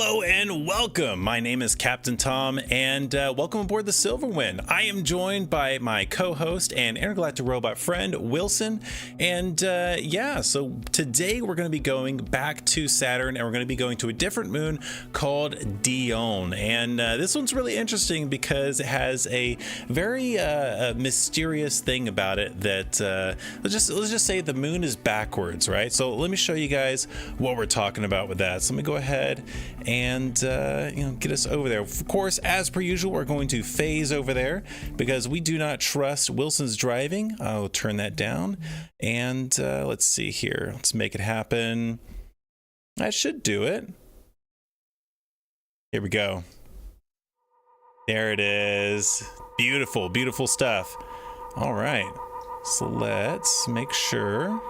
Hello and welcome. My name is Captain Tom, and welcome aboard the Silverwind. I am joined by my co-host and intergalactic robot friend Wilson, and so today we're going to be going back to Saturn, and we're going to be going to a different moon called Dione. And this one's really interesting because it has a very mysterious thing about it that let's just say the moon is backwards, right? So let me show you guys what we're talking about with that. So let me go ahead and get us over there. Of course, as per usual, we're going to phase over there because we do not trust Wilson's driving. I'll turn that down, and let's see here. Let's make it happen. I should do it. Here we go. There it is. Beautiful, beautiful stuff. All right, so let's make sure.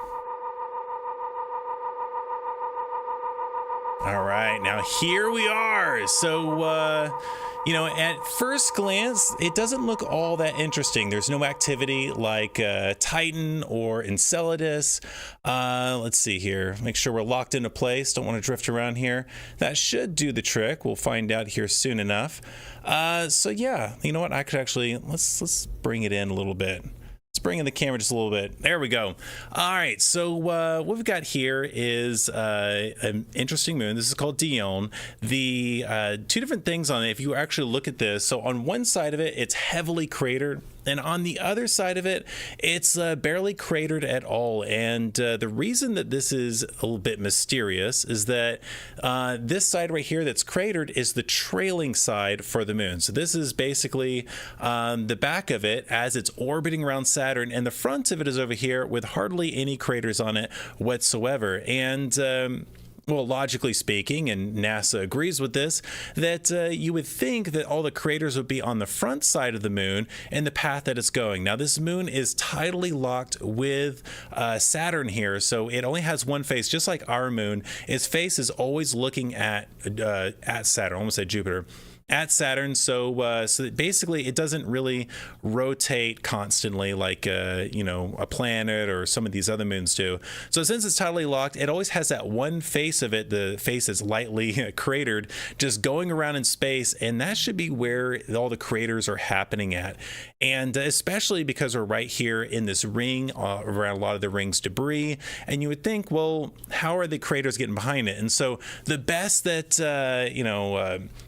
All right, now here we are. So, at first glance, it doesn't look all that interesting. There's no activity like Titan or Enceladus. Let's see here. Make sure we're locked into place. Don't want to drift around here. That should do the trick. We'll find out here soon enough. So yeah, you know what? I could actually, let's bring it in a little bit. Let's bring in the camera just a little bit. There we go. All right, so what we've got here is an interesting moon. This is called Dione. The two different things on it, if you actually look at this, so on one side of it, it's heavily cratered, and on the other side of it, it's barely cratered at all. And the reason that this is a little bit mysterious is that this side right here that's cratered is the trailing side for the moon. So this is basically the back of it as it's orbiting around Saturn, and the front of it is over here with hardly any craters on it whatsoever. And well, logically speaking, and NASA agrees with this, that you would think that all the craters would be on the front side of the moon and the path that it's going. Now, this moon is tidally locked with Saturn here, so it only has one face, just like our moon. Its face is always looking at Saturn, almost at Jupiter. At Saturn, so basically it doesn't really rotate constantly like a planet or some of these other moons do. So since it's tidally locked, it always has that one face of it, the face is lightly cratered, just going around in space, and that should be where all the craters are happening at. And especially because we're right here in this ring around a lot of the ring's debris, and you would think, well, how are the craters getting behind it? And so the best that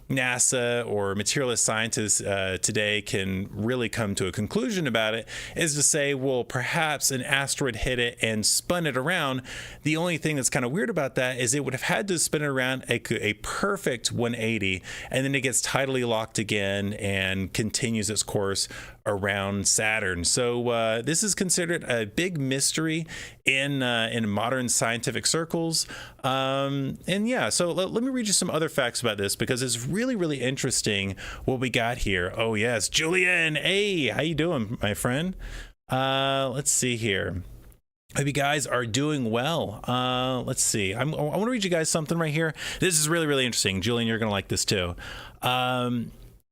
NASA or materialist scientists today can really come to a conclusion about it is to say, well, perhaps an asteroid hit it and spun it around. The only thing that's kind of weird about that is it would have had to spin it around a perfect 180, and then it gets tidally locked again and continues its course around Saturn. So this is considered a big mystery in modern scientific circles. So let me read you some other facts about this because it's really, really interesting what we got here. Oh yes, Julian, hey, how you doing, my friend? Let's see here. Hope you guys are doing well. Let's see. I want to read you guys something right here. This is really, really interesting. Julian, you're going to like this too.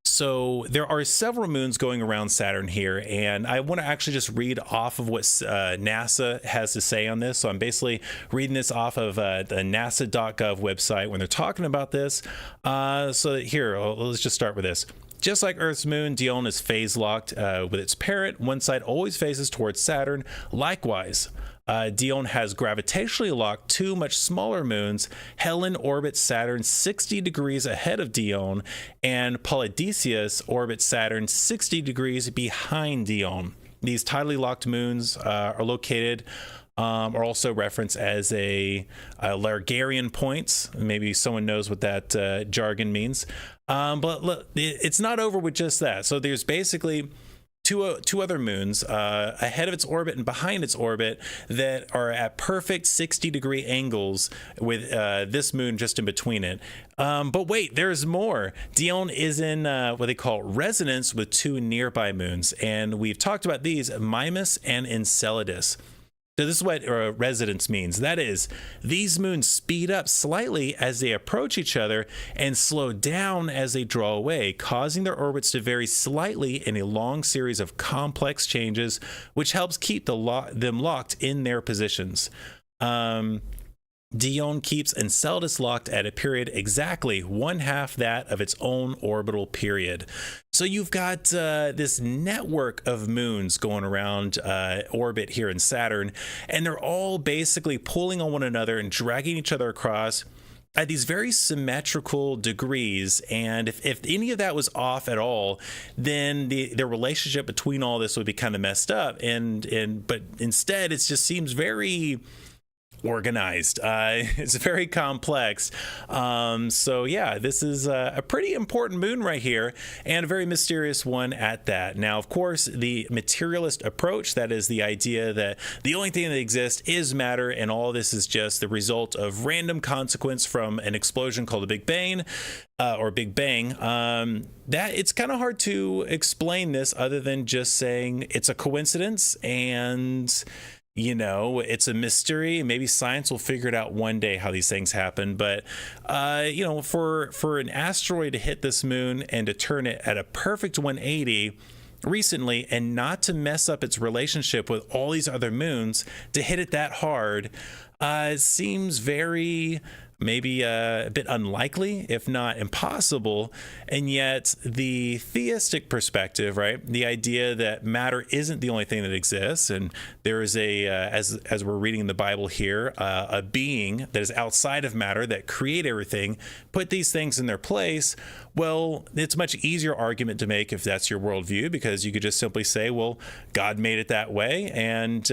So there are several moons going around Saturn here, and I want to actually just read off of what NASA has to say on this. So I'm basically reading this off of the nasa.gov website when they're talking about this. So here, let's just start with this. Just like Earth's moon, Dione is phase locked with its parent. One side always faces towards Saturn. Likewise, Dione has gravitationally locked two much smaller moons. Helen orbits Saturn 60 degrees ahead of Dione, and Polydiceus orbits Saturn 60 degrees behind Dione. These tidally locked moons are located are also referenced as a Lagrangian points. Maybe someone knows what that jargon means. But look, it's not over with just that. So there's basically two other moons ahead of its orbit and behind its orbit that are at perfect 60-degree angles with this moon just in between it. But wait, there's more. Dione is in what they call resonance with two nearby moons, and we've talked about these, Mimas and Enceladus. So this is what resonance means. That is, these moons speed up slightly as they approach each other and slow down as they draw away, causing their orbits to vary slightly in a long series of complex changes, which helps keep them locked in their positions. Dione keeps Enceladus locked at a period exactly one half that of its own orbital period. So you've got this network of moons going around orbit here in Saturn, and they're all basically pulling on one another and dragging each other across at these very symmetrical degrees. And if any of that was off at all, then the relationship between all this would be kind of messed up. But instead, it just seems very organized. It's very complex. So yeah, this is a pretty important moon right here, and a very mysterious one at that. Now, of course, the materialist approach, that is the idea that the only thing that exists is matter, and all this is just the result of random consequence from an explosion called the Big Bang, or Big Bang. That it's kind of hard to explain this other than just saying it's a coincidence, and it's a mystery. Maybe science will figure it out one day how these things happen. But, for an asteroid to hit this moon and to turn it at a perfect 180 recently, and not to mess up its relationship with all these other moons, to hit it that hard, seems very maybe a bit unlikely, if not impossible. And yet the theistic perspective, right? The idea that matter isn't the only thing that exists, and there is as we're reading the Bible here, a being that is outside of matter that create everything, put these things in their place. Well, it's a much easier argument to make if that's your worldview, because you could just simply say, well, God made it that way, and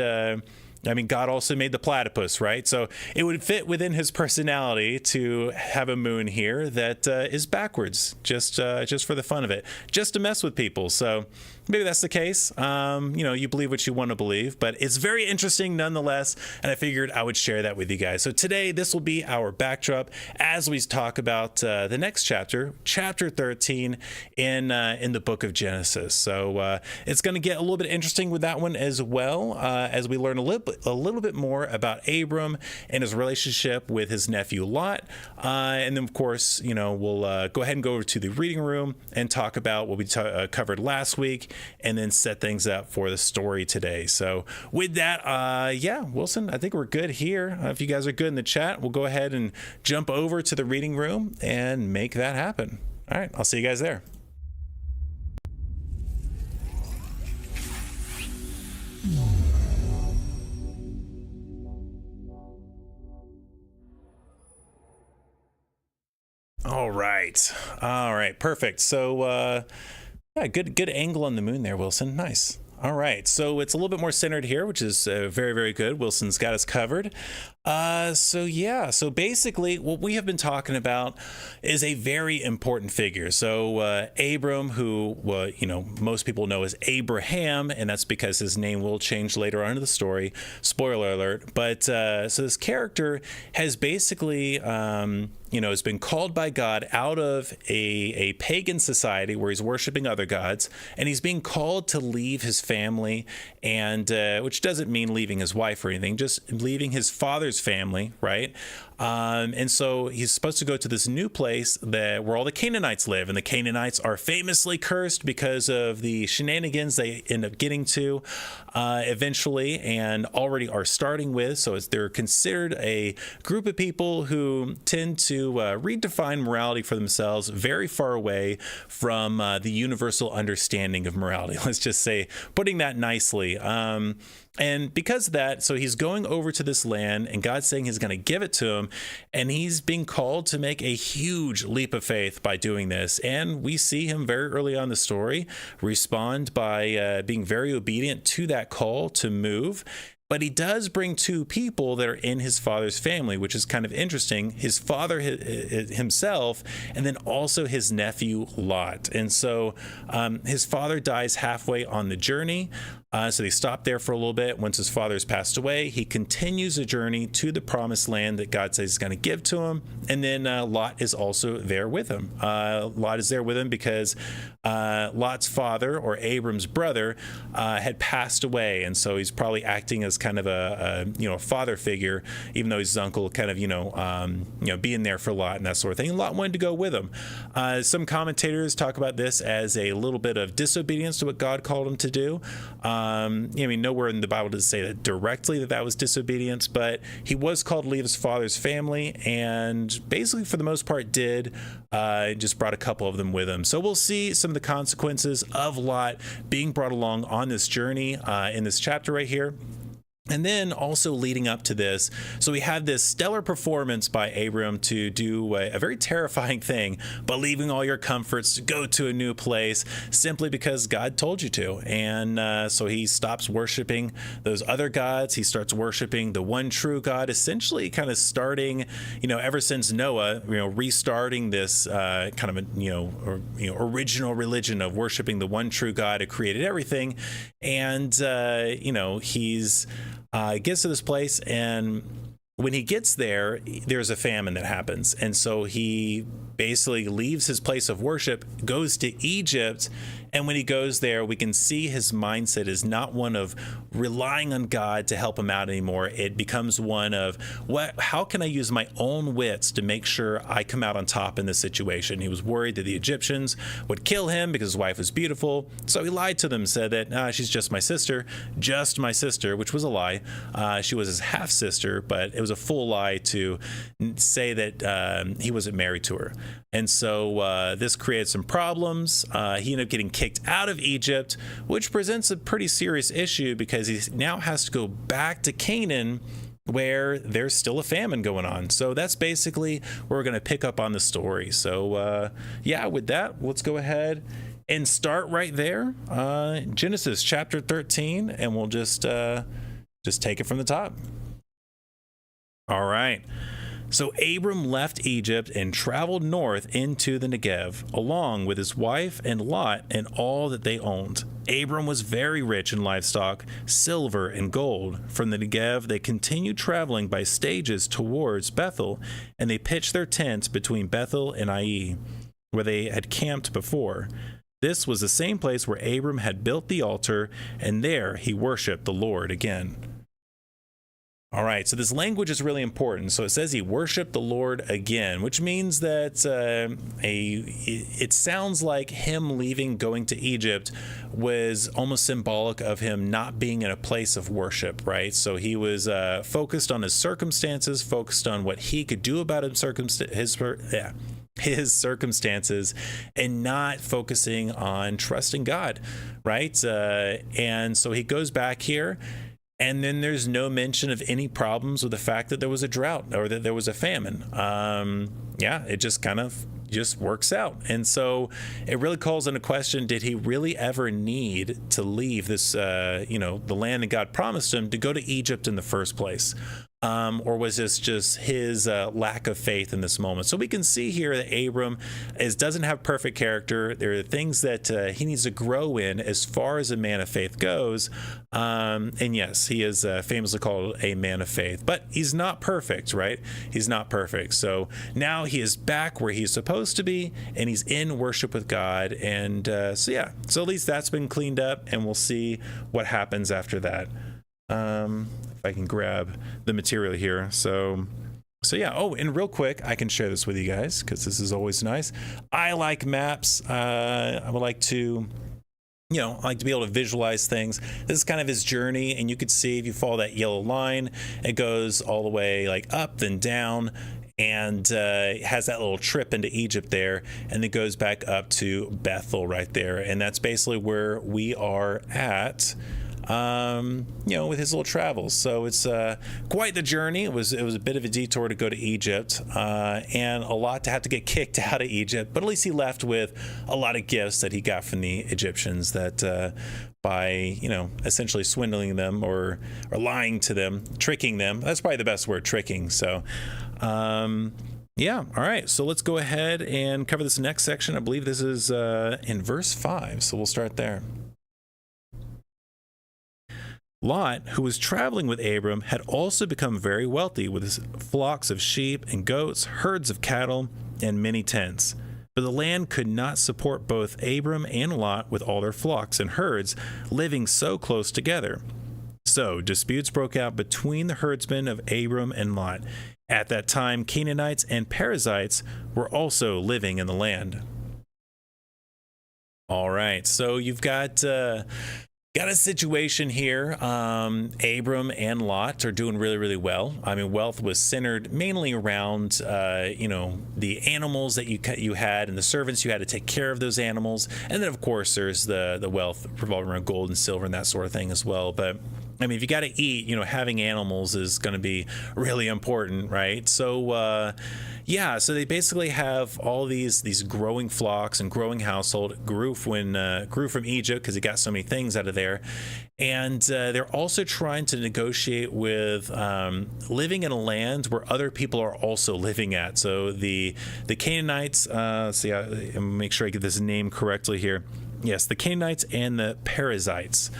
God also made the platypus, right? So it would fit within his personality to have a moon here that is backwards, just for the fun of it, just to mess with people. So maybe that's the case. You believe what you want to believe, but it's very interesting nonetheless, and I figured I would share that with you guys. So today, this will be our backdrop as we talk about the next chapter, chapter 13 in the book of Genesis. So it's going to get a little bit interesting with that one as well, as we learn a little bit more about Abram and his relationship with his nephew Lot. And then, of course, we'll go ahead and go over to the reading room and talk about what we covered last week, and then set things up for the story today. So with that, Wilson, I think we're good here. If you guys are good in the chat, we'll go ahead and jump over to the reading room and make that happen. All right, I'll see you guys there. All right, perfect. So good angle on the moon there, Wilson. Nice. All right, so it's a little bit more centered here, which is very, very good. Wilson's got us covered. So basically what we have been talking about is a very important figure. So Abram, who most people know as Abraham, and that's because his name will change later on in the story. Spoiler alert. But so this character has basically has been called by God out of a pagan society where he's worshiping other gods, and he's being called to leave his family, and which doesn't mean leaving his wife or anything, just leaving his father's family, right? And so he's supposed to go to this new place where all the Canaanites live, and the Canaanites are famously cursed because of the shenanigans they end up getting to eventually, and already are starting with. So they're considered a group of people who tend to redefine morality for themselves, very far away from the universal understanding of morality. Let's just say, putting that nicely. And because of that, so he's going over to this land, and God's saying he's going to give it to him, and he's being called to make a huge leap of faith by doing this. And we see him very early on in the story respond by being very obedient to that call to move. But he does bring two people that are in his father's family, which is kind of interesting. His father himself, and then also his nephew Lot. And so his father dies halfway on the journey. So they stop there for a little bit. Once his father's passed away, he continues the journey to the promised land that God says he's going to give to him. And then Lot is also there with him. Lot is there with him because Lot's father, or Abram's brother, had passed away. And so he's probably acting as kind of a father figure, even though his uncle kind of being there for Lot and that sort of thing. And Lot wanted to go with him. Some commentators talk about this as a little bit of disobedience to what God called him to do. Nowhere in the Bible does it say that directly that was disobedience, but he was called to leave his father's family, and basically for the most part did. Just brought a couple of them with him. So we'll see some of the consequences of Lot being brought along on this journey in this chapter right here. And then also leading up to this, so we had this stellar performance by Abram to do a very terrifying thing, but leaving all your comforts to go to a new place simply because God told you to. And so he stops worshiping those other gods. He starts worshiping the one true God, essentially kind of starting, ever since Noah, restarting this kind of original religion of worshiping the one true God who created everything. And, he's gets to this place, and when he gets there, there's a famine that happens. And so he basically leaves his place of worship, goes to Egypt. And when he goes there, we can see his mindset is not one of relying on God to help him out anymore. It becomes one of, how can I use my own wits to make sure I come out on top in this situation? He was worried that the Egyptians would kill him because his wife was beautiful. So he lied to them, said that she's just my sister, which was a lie. She was his half sister, but it was a full lie to say that he wasn't married to her. And so this created some problems. He ended up getting kicked out of Egypt, which presents a pretty serious issue because he now has to go back to Canaan, where there's still a famine going on. So that's basically where we're going to pick up on the story. So with that, let's go ahead and start right there. Genesis chapter 13, and we'll just take it from the top. All right. So Abram left Egypt and traveled north into the Negev, along with his wife and Lot and all that they owned. Abram was very rich in livestock, silver and gold. From the Negev, they continued traveling by stages towards Bethel, and they pitched their tents between Bethel and Ai, where they had camped before. This was the same place where Abram had built the altar, and there he worshipped the Lord again. All right, so this language is really important. So it says he worshiped the Lord again, which means that it sounds like him leaving, going to Egypt, was almost symbolic of him not being in a place of worship, right? So he was focused on his circumstances, focused on what he could do about his circumstances, and not focusing on trusting God, right? And so he goes back here. And then there's no mention of any problems with the fact that there was a drought or that there was a famine. It just kind of works out. And so it really calls into question, did he really ever need to leave this, the land that God promised him, to go to Egypt in the first place? Or was this just his lack of faith in this moment? So we can see here that Abram doesn't have perfect character. There are things that he needs to grow in as far as a man of faith goes. And yes, he is famously called a man of faith, but he's not perfect, right? He's not perfect. So now he is back where he's supposed to be, and he's in worship with God. And so at least that's been cleaned up, and we'll see what happens after that. If I can grab the material here. So and real quick, I can share this with you guys because this is always nice. I like maps. I would like to, I like to be able to visualize things. This is kind of his journey, and you could see if you follow that yellow line, it goes all the way like up then down, and it has that little trip into Egypt there, and it goes back up to Bethel right there, and that's basically where we are at. With his little travels. So it's quite the journey. It was a bit of a detour to go to Egypt, and a lot to have to get kicked out of Egypt. But at least he left with a lot of gifts that he got from the Egyptians that by essentially swindling them or lying to them, tricking them. That's probably the best word, tricking. So all right, so let's go ahead and cover this next section. I believe this is in verse 5, so we'll start there. Lot, who was traveling with Abram, had also become very wealthy with his flocks of sheep and goats, herds of cattle, and many tents. But the land could not support both Abram and Lot with all their flocks and herds living so close together. So disputes broke out between the herdsmen of Abram and Lot. At that time, Canaanites and Perizzites were also living in the land. All right, so you've got a situation here. Abram and Lot are doing really, really well. I mean, wealth was centered mainly around, the animals that you had and the servants you had to take care of those animals. And then, of course, there's the wealth revolving around gold and silver and that sort of thing as well. But I mean, if you got to eat, having animals is going to be really important, right? So, so they basically have all these growing flocks and growing household. Grew from Egypt because he got so many things out of there, and they're also trying to negotiate with living in a land where other people are also living at. So the Canaanites. Make sure I get this name correctly here. Yes, the Canaanites and the Perizzites.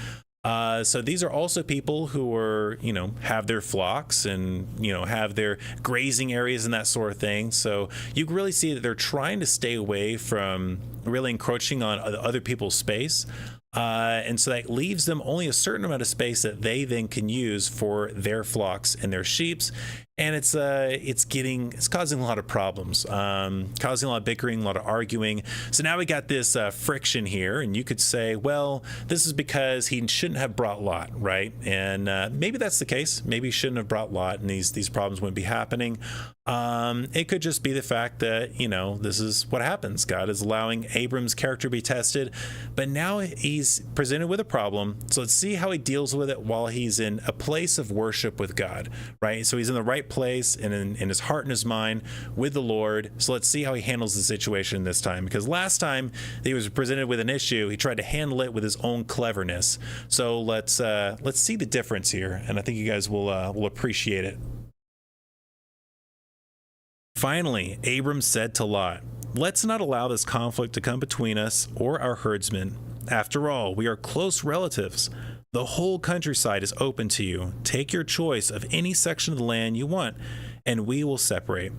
So these are also people who are, have their flocks and, have their grazing areas and that sort of thing. So you can really see that they're trying to stay away from really encroaching on other people's space. And so that leaves them only a certain amount of space that they then can use for their flocks and their sheep. And it's causing a lot of problems, causing a lot of bickering, a lot of arguing. So now we got this friction here, and you could say, well, this is because he shouldn't have brought Lot, right? And maybe that's the case. Maybe he shouldn't have brought Lot, and these problems wouldn't be happening. It could just be the fact that, this is what happens. God is allowing Abram's character to be tested, but now he's presented with a problem. So let's see how he deals with it while he's in a place of worship with God, right? So he's in the right place and in his heart and his mind with the Lord. So let's see how he handles the situation this time, because last time he was presented with an issue, he tried to handle it with his own cleverness. So let's see the difference here, and I think you guys will appreciate it. Finally, Abram said to Lot, "Let's not allow this conflict to come between us or our herdsmen. After all, we are close relatives. The whole countryside is open to you. Take your choice of any section of the land you want, and we will separate.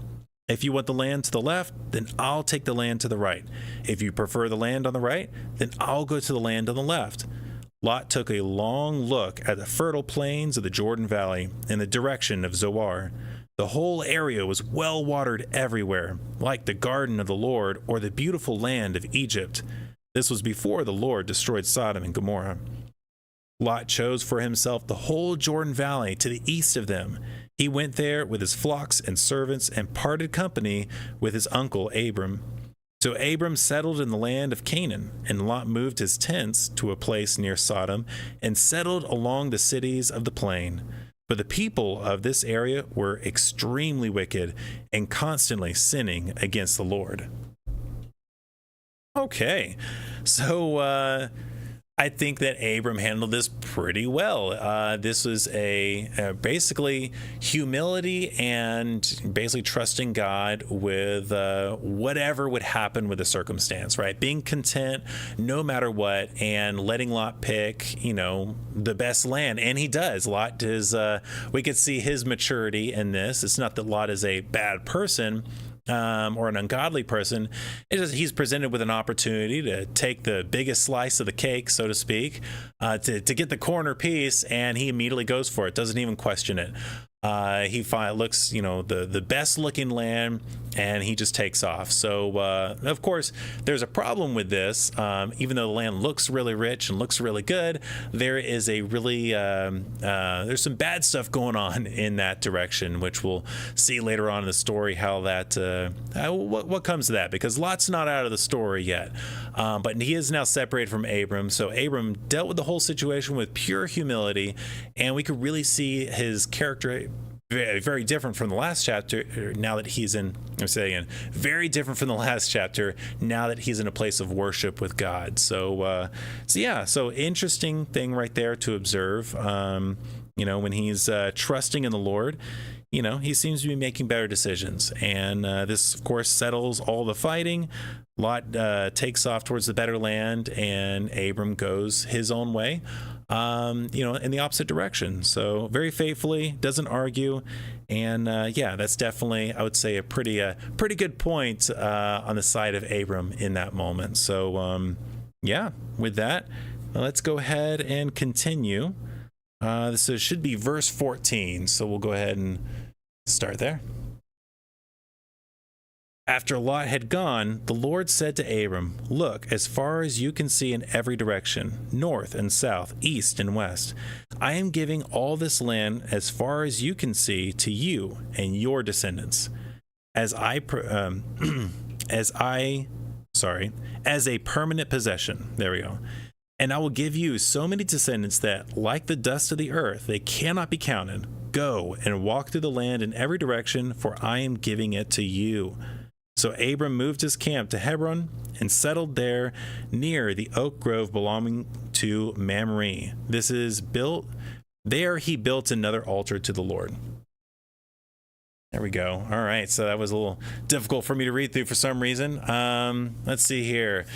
If you want the land to the left, then I'll take the land to the right. If you prefer the land on the right, then I'll go to the land on the left." Lot took a long look at the fertile plains of the Jordan Valley in the direction of Zoar. The whole area was well watered everywhere, like the garden of the Lord or the beautiful land of Egypt. This was before the Lord destroyed Sodom and Gomorrah. Lot chose for himself the whole Jordan Valley to the east of them. He went there with his flocks and servants and parted company with his uncle Abram. So Abram settled in the land of Canaan, and Lot moved his tents to a place near Sodom and settled along the cities of the plain. But the people of this area were extremely wicked and constantly sinning against the Lord. Okay, so I think that Abram handled this pretty well. This was basically humility and basically trusting God with whatever would happen with the circumstance, right? Being content no matter what, and letting Lot pick, the best land. And he does. Lot is, we could see his maturity in this. It's not that Lot is a bad person, or an ungodly person. It's just he's presented with an opportunity to take the biggest slice of the cake, so to speak, to get the corner piece, and he immediately goes for it, doesn't even question it. He looks, the best looking land, and he just takes off. So, of course, there's a problem with this. Even though the land looks really rich and looks really good, there is a really, there's some bad stuff going on in that direction, which we'll see later on in the story how that, what comes to that, because Lot's not out of the story yet. But he is now separated from Abram. So Abram dealt with the whole situation with pure humility, and we could really see his character very, very different from the last chapter now that he's in, very different from the last chapter now that he's in a place of worship with God. So interesting thing right there to observe. When he's trusting in the Lord, he seems to be making better decisions. And this, of course, settles all the fighting. Lot takes off towards the better land, and Abram goes his own way, in the opposite direction. So very faithfully, doesn't argue. And that's definitely, I would say, a pretty good point on the side of Abram in that moment. So, with that, let's go ahead and continue. So it should be verse 14. So we'll go ahead and start there. After Lot had gone, the Lord said to Abram, "Look as far as you can see in every direction, north and south, east and west. I am giving all this land as far as you can see to you and your descendants, as a permanent possession." There we go. "And I will give you so many descendants that, like the dust of the earth, they cannot be counted. Go and walk through the land in every direction, for I am giving it to you." So Abram moved his camp to Hebron and settled there near the oak grove belonging to Mamre. There he built another altar to the Lord. There we go. All right, so that was a little difficult for me to read through for some reason. Let's see here.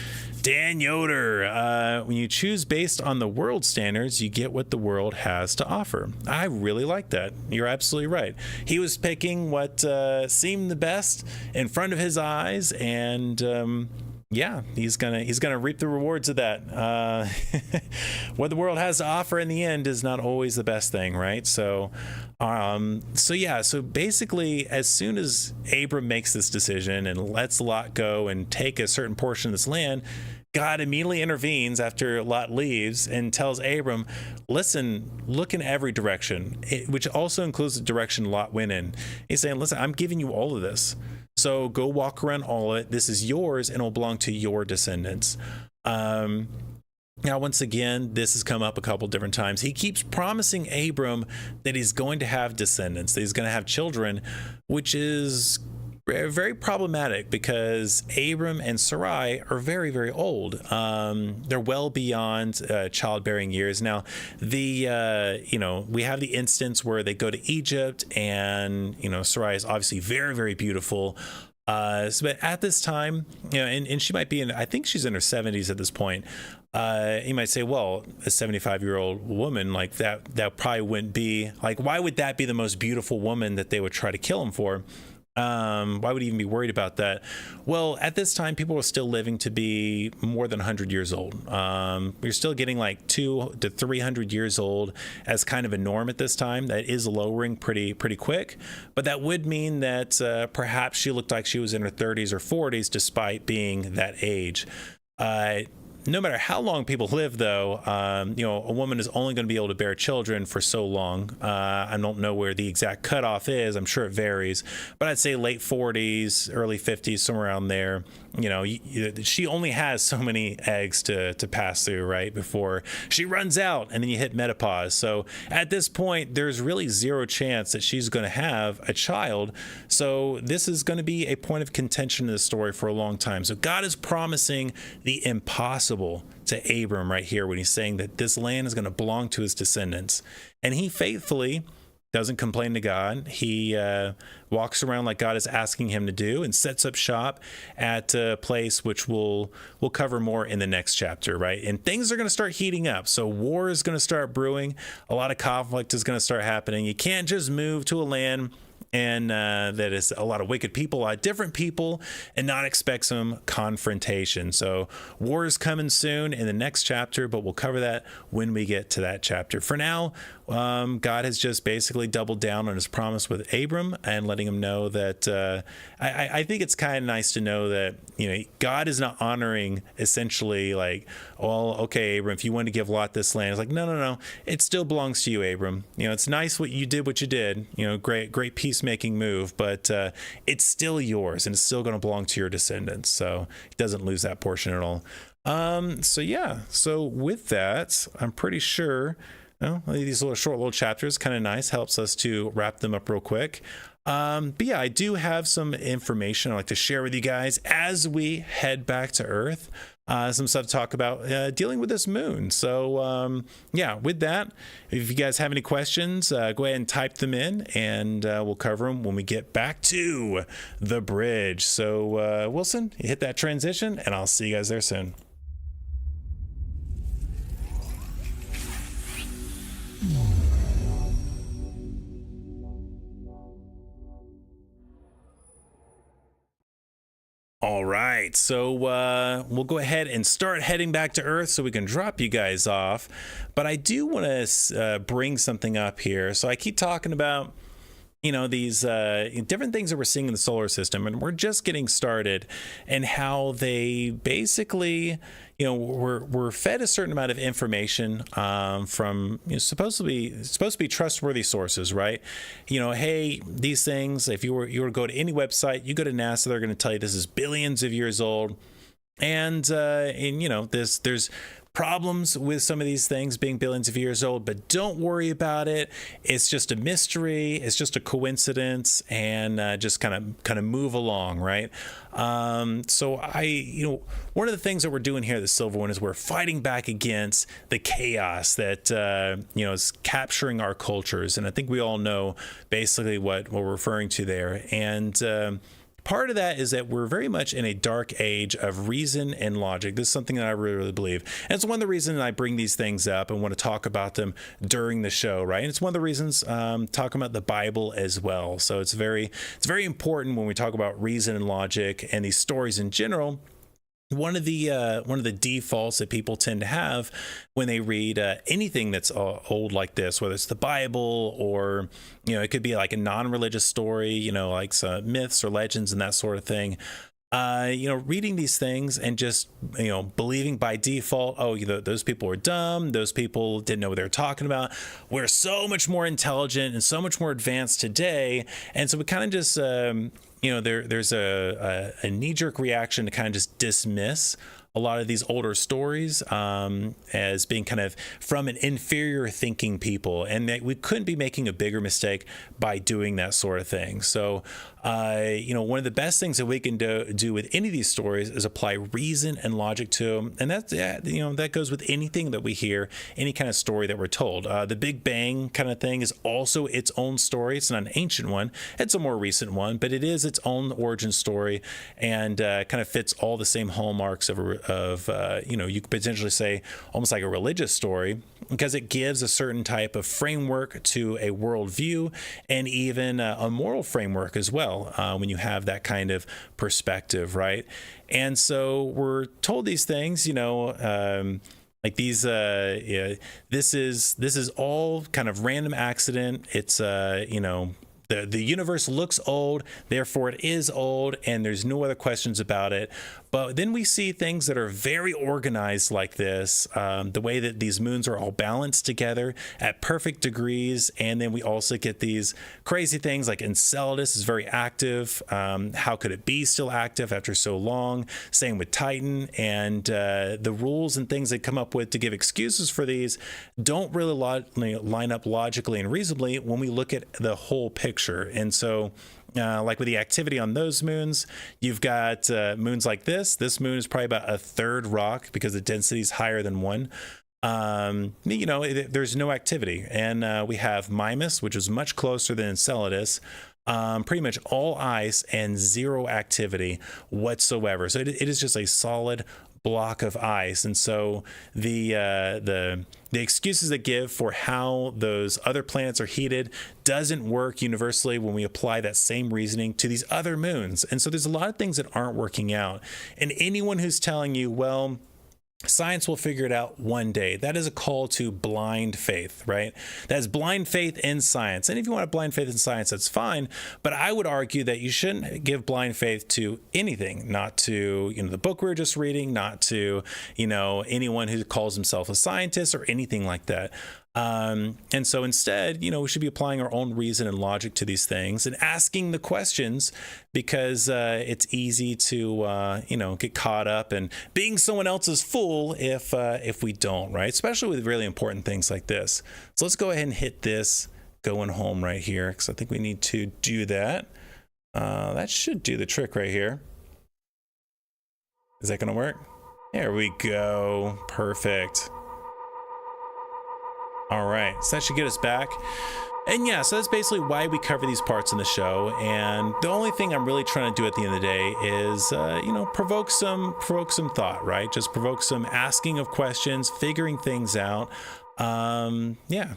Dan Yoder, when you choose based on the world standards, you get what the world has to offer. I really like that. You're absolutely right. He was picking what seemed the best in front of his eyes, and yeah, he's gonna reap the rewards of that. What the world has to offer in the end is not always the best thing, right? So basically, as soon as Abram makes this decision and lets Lot go and take a certain portion of this land, God immediately intervenes after Lot leaves and tells Abram, "Listen, look in every direction," which also includes the direction Lot went in. He's saying, "Listen, I'm giving you all of this. So go walk around all of it. This is yours and it will belong to your descendants." Now, once again, this has come up a couple different times. He keeps promising Abram that he's going to have descendants, that he's going to have children, which is very problematic because Abram and Sarai are very, very old. They're well beyond childbearing years. Now, we have the instance where they go to Egypt, and Sarai is obviously very, very beautiful. But at this time, and she might be I think she's in her 70s at this point. You might say, well, a 75-year-old woman like that probably wouldn't be like, why would that be the most beautiful woman that they would try to kill him for? Why would he even be worried about that? Well, at this time, people were still living to be more than 100 years old. You're still getting like 200 to 300 years old as kind of a norm at this time. That is lowering pretty quick, but that would mean that perhaps she looked like she was in her 30s or 40s despite being that age. No matter how long people live, though, a woman is only going to be able to bear children for so long. I don't know where the exact cutoff is. I'm sure it varies, but I'd say late 40s, early 50s, somewhere around there. She only has so many eggs to pass through, right, before she runs out, and then you hit menopause. So at this point, there's really zero chance that she's going to have a child. So this is going to be a point of contention in the story for a long time. So God is promising the impossible to Abram right here when he's saying that this land is going to belong to his descendants. And he faithfully doesn't complain to God. He walks around like God is asking him to do and sets up shop at a place which we'll cover more in the next chapter, right? And things are going to start heating up. So war is going to start brewing. A lot of conflict is going to start happening. You can't just move to a land and that is a lot of wicked people, a lot of different people, and not expect some confrontation. So war is coming soon in the next chapter, but we'll cover that when we get to that chapter. For now, God has just basically doubled down on his promise with Abram and letting him know that I think it's kind of nice to know that God is not honoring essentially like, well, okay, Abram, if you want to give Lot this land, it's like no, it still belongs to you, Abram. It's nice what you did. Great peacemaking move, but it's still yours and it's still going to belong to your descendants. So he doesn't lose that portion at all. So with that, I'm pretty sure. These short little chapters, kind of nice, helps us to wrap them up real quick. But yeah, I do have some information I'd like to share with you guys as we head back to Earth. Some stuff to talk about dealing with this moon. So with that, if you guys have any questions, go ahead and type them in, and we'll cover them when we get back to the bridge. So Wilson, you hit that transition, and I'll see you guys there soon. All right, so we'll go ahead and start heading back to Earth so we can drop you guys off. But I do want to bring something up here. So I keep talking about, these different things that we're seeing in the solar system, and we're just getting started, and how they basically, we're fed a certain amount of information from supposed to be trustworthy sources, right? Hey, these things, if you were to go to any website, you go to NASA, they're going to tell you this is billions of years old, and there's problems with some of these things being billions of years old, but don't worry about it. It's just a mystery. It's just a coincidence, and just kind of move along, right? So one of the things that we're doing here at the Silverwind is we're fighting back against the chaos that is capturing our cultures, and I think we all know basically what we're referring to there. And part of that is that we're very much in a dark age of reason and logic. This is something that I really, really believe. And it's one of the reasons I bring these things up and want to talk about them during the show, right? And it's one of the reasons talking about the Bible as well. So it's very important when we talk about reason and logic and these stories in general. One of the defaults that people tend to have when they read anything that's old like this, whether it's the Bible or it could be like a non-religious story, like some myths or legends and that sort of thing. Reading these things and just believing by default, those people are dumb, those people didn't know what they were talking about. We're so much more intelligent and so much more advanced today, and so we kind of just there's a knee-jerk reaction to kind of just dismiss a lot of these older stories as being kind of from an inferior thinking people, and that we couldn't be making a bigger mistake by doing that sort of thing. So one of the best things that we can do with any of these stories is apply reason and logic to them, and that goes with anything that we hear, any kind of story that we're told. The Big Bang kind of thing is also its own story. It's not an ancient one; it's a more recent one, but it is its own origin story, and kind of fits all the same hallmarks of you could potentially say almost like a religious story, because it gives a certain type of framework to a worldview and even a moral framework as well, when you have that kind of perspective, right? And so we're told these things, like these this is all kind of random accident. It's the universe looks old, therefore it is old, and there's no other questions about it. But then we see things that are very organized like this, the way that these moons are all balanced together at perfect degrees. And then we also get these crazy things like Enceladus is very active. How could it be still active after so long? Same with Titan. And the rules and things they come up with to give excuses for these don't really line up logically and reasonably when we look at the whole picture. And so like with the activity on those moons, you've got moons like this. This moon is probably about a third rock because the density is higher than one. There's no activity. And we have Mimas, which is much closer than Enceladus. Pretty much all ice and zero activity whatsoever. So it is just a solid block of ice. And so the excuses they give for how those other planets are heated doesn't work universally when we apply that same reasoning to these other moons. And so there's a lot of things that aren't working out. And anyone who's telling you, well, science will figure it out one day, that is a call to blind faith, right? That's blind faith in science. And if you want blind faith in science, that's fine. But I would argue that you shouldn't give blind faith to anything, not to, the book we were just reading, not to, anyone who calls himself a scientist or anything like that. And so instead, we should be applying our own reason and logic to these things and asking the questions, because it's easy to, get caught up in being someone else's fool if we don't, right? Especially with really important things like this. So let's go ahead and hit this going home right here, because I think we need to do that. That should do the trick right here. Is that going to work? There we go. Perfect. All right, so that should get us back. And yeah, so that's basically why we cover these parts in the show. And the only thing I'm really trying to do at the end of the day is, provoke some thought, right? Just provoke some asking of questions, figuring things out.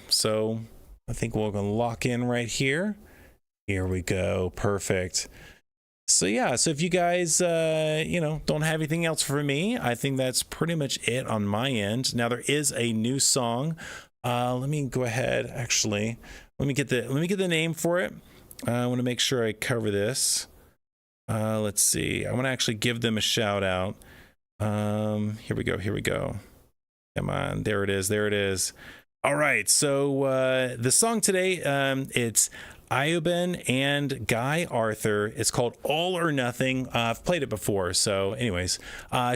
So I think we're going to lock in right here. Here we go. Perfect. So yeah, so if you guys, don't have anything else for me, I think that's pretty much it on my end. Now there is a new song. Let me go ahead. Actually, let me get the name for it. I want to make sure I cover this. Let's see. I want to actually give them a shout out. Here we go. Here we go. Come on. There it is. There it is. All right. So the song today, it's Ioben and Guy Arthur. It's called All or Nothing. I've played it before. So anyways,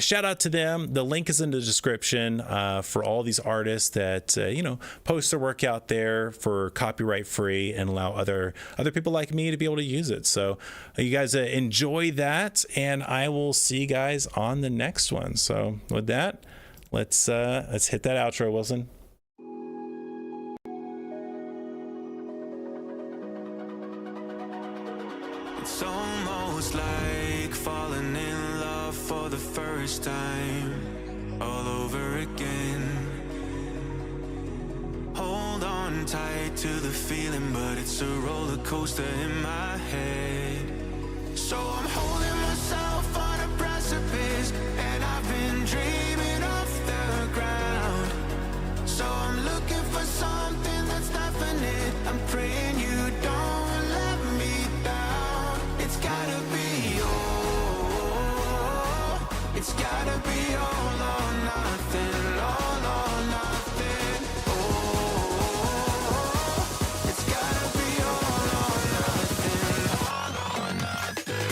shout out to them. The link is in the description for all these artists that, post their work out there for copyright free and allow other people like me to be able to use it. So you guys enjoy that, and I will see you guys on the next one. So with that, let's hit that outro, Wilson. It's almost like falling in love for the first time, all over again. Hold on tight to the feeling, but it's a roller coaster in my head. So I'm holding myself on a precipice, and I've been dreaming off the ground. So I'm looking for something that's definite. I'm praying you don't let me down. It's gotta be all. It's gotta be all or nothing. All or nothing. Oh, it's gotta be all or nothing. All or nothing.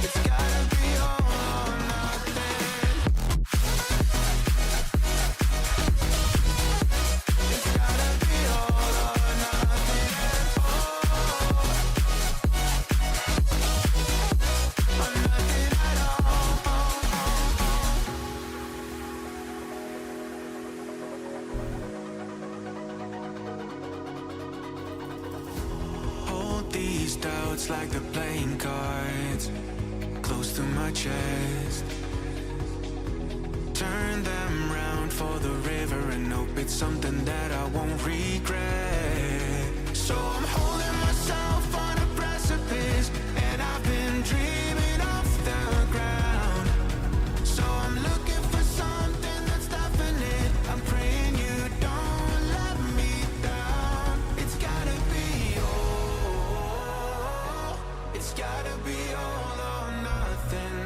It's gotta be all or nothing. It's gotta be all or nothing. Oh, or nothing at all. Hold these doubts like they're playing cards, close to my chest. Turn them round for the river and hope it's something that I won't regret. So I'm holding myself on a precipice, and I've been dreaming off the ground. So I'm looking for something that's definite. I'm praying you don't let me down. It's gotta be all. It's gotta be all or nothing.